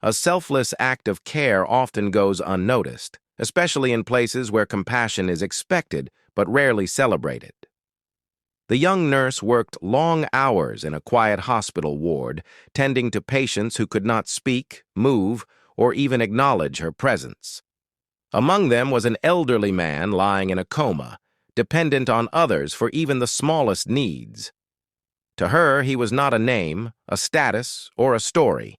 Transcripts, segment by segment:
A selfless act of care often goes unnoticed, especially in places where compassion is expected but rarely celebrated. The young nurse worked long hours in a quiet hospital ward, tending to patients who could not speak, move, or even acknowledge her presence. Among them was an elderly man lying in a coma, dependent on others for even the smallest needs. To her, he was not a name, a status, or a story.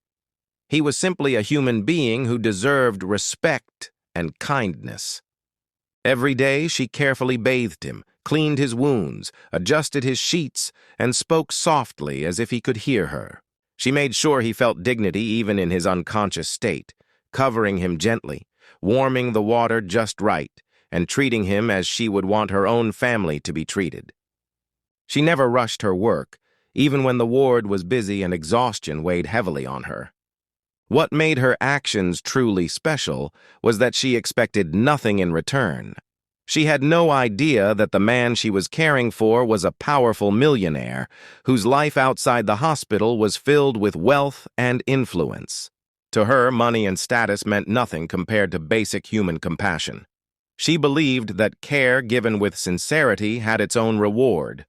He was simply a human being who deserved respect and kindness. Every day, she carefully bathed him, cleaned his wounds, adjusted his sheets, and spoke softly as if he could hear her. She made sure he felt dignity even in his unconscious state, covering him gently, warming the water just right, and treating him as she would want her own family to be treated. She never rushed her work, even when the ward was busy and exhaustion weighed heavily on her. What made her actions truly special was that she expected nothing in return. She had no idea that the man she was caring for was a powerful millionaire whose life outside the hospital was filled with wealth and influence. To her, money and status meant nothing compared to basic human compassion. She believed that care given with sincerity had its own reward.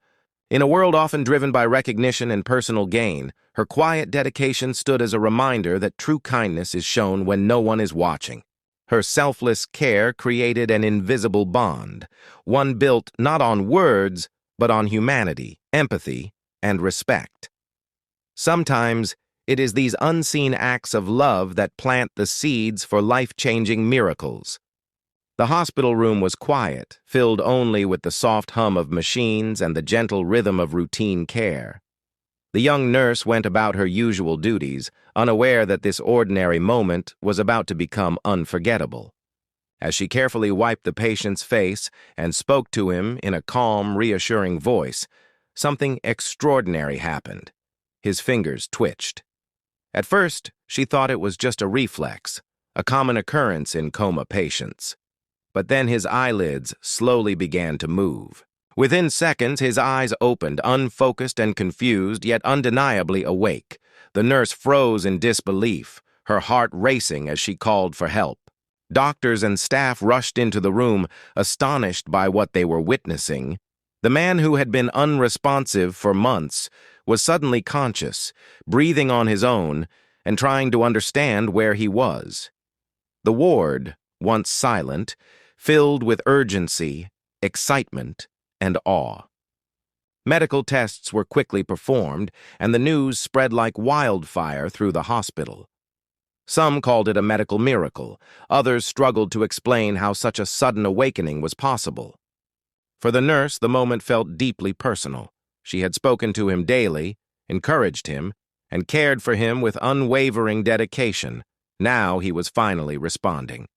In a world often driven by recognition and personal gain, her quiet dedication stood as a reminder that true kindness is shown when no one is watching. Her selfless care created an invisible bond, one built not on words, but on humanity, empathy, and respect. Sometimes, it is these unseen acts of love that plant the seeds for life-changing miracles. The hospital room was quiet, filled only with the soft hum of machines and the gentle rhythm of routine care. The young nurse went about her usual duties, unaware that this ordinary moment was about to become unforgettable. As she carefully wiped the patient's face and spoke to him in a calm, reassuring voice, something extraordinary happened. His fingers twitched. At first, she thought it was just a reflex, a common occurrence in coma patients. But then his eyelids slowly began to move. Within seconds, his eyes opened, unfocused and confused, yet undeniably awake. The nurse froze in disbelief, her heart racing as she called for help. Doctors and staff rushed into the room, astonished by what they were witnessing. The man who had been unresponsive for months was suddenly conscious, breathing on his own, and trying to understand where he was. The ward, once silent, filled with urgency, excitement, and awe. Medical tests were quickly performed, and the news spread like wildfire through the hospital. Some called it a medical miracle. Others struggled to explain how such a sudden awakening was possible. For the nurse, the moment felt deeply personal. She had spoken to him daily, encouraged him, and cared for him with unwavering dedication. Now he was finally responding.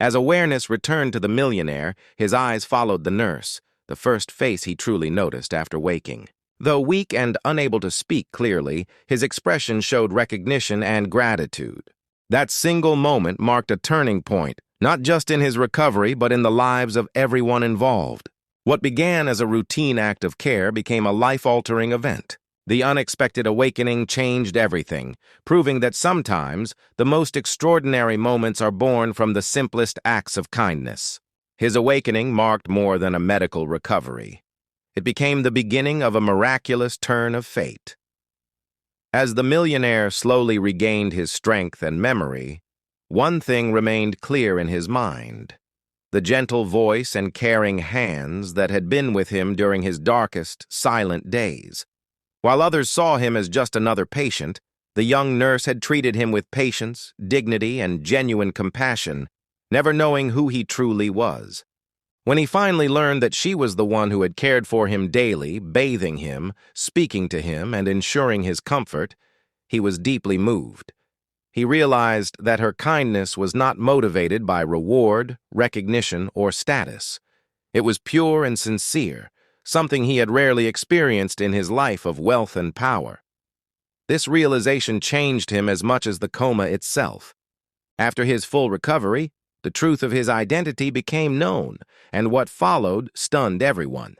As awareness returned to the millionaire, his eyes followed the nurse, the first face he truly noticed after waking. Though weak and unable to speak clearly, his expression showed recognition and gratitude. That single moment marked a turning point, not just in his recovery, but in the lives of everyone involved. What began as a routine act of care became a life-altering event. The unexpected awakening changed everything, proving that sometimes the most extraordinary moments are born from the simplest acts of kindness. His awakening marked more than a medical recovery. It became the beginning of a miraculous turn of fate. As the millionaire slowly regained his strength and memory, one thing remained clear in his mind: the gentle voice and caring hands that had been with him during his darkest, silent days. While others saw him as just another patient, the young nurse had treated him with patience, dignity, and genuine compassion, never knowing who he truly was. When he finally learned that she was the one who had cared for him daily, bathing him, speaking to him, and ensuring his comfort, he was deeply moved. He realized that her kindness was not motivated by reward, recognition, or status. It was pure and sincere, something he had rarely experienced in his life of wealth and power. This realization changed him as much as the coma itself. After his full recovery, the truth of his identity became known, and what followed stunned everyone.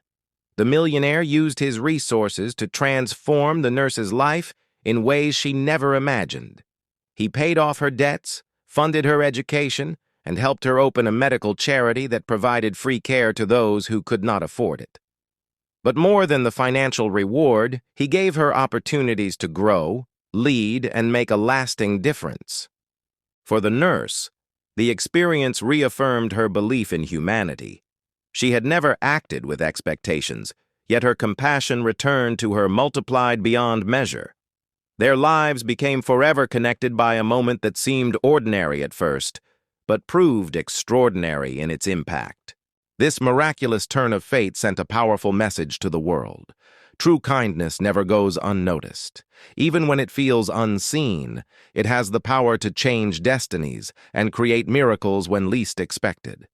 The millionaire used his resources to transform the nurse's life in ways she never imagined. He paid off her debts, funded her education, and helped her open a medical charity that provided free care to those who could not afford it. But more than the financial reward, he gave her opportunities to grow, lead, and make a lasting difference. For the nurse, the experience reaffirmed her belief in humanity. She had never acted with expectations, yet her compassion returned to her multiplied beyond measure. Their lives became forever connected by a moment that seemed ordinary at first, but proved extraordinary in its impact. This miraculous turn of fate sent a powerful message to the world. True kindness never goes unnoticed. Even when it feels unseen, it has the power to change destinies and create miracles when least expected.